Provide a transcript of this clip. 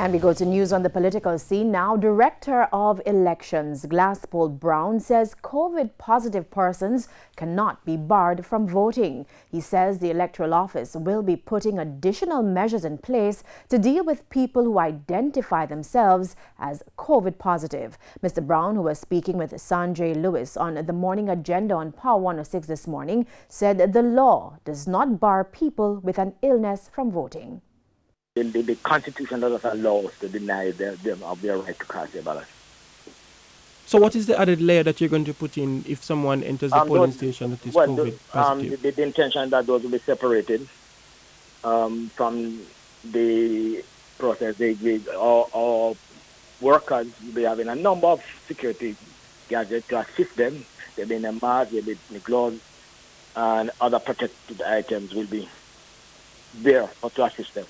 And we go to news on the political scene now. Director of Elections Glasspool Brown says COVID-positive persons cannot be barred from voting. He says the electoral office will be putting additional measures in place to deal with people who identify themselves as COVID-positive. Mr. Brown, who was speaking with Sanjay Lewis on the morning agenda on Power 106 this morning, said the law does not bar people with an illness from voting. The Constitution doesn't allow us to deny them of their right to cast their ballot. So what is the added layer that you're going to put in if someone enters the polling station that is COVID positive? The intention that those will be separated from the process. Our workers will be having a number of security gadgets to assist them. They'll be in a mask, they'll be in the gloves, and other protected items will be there to assist them.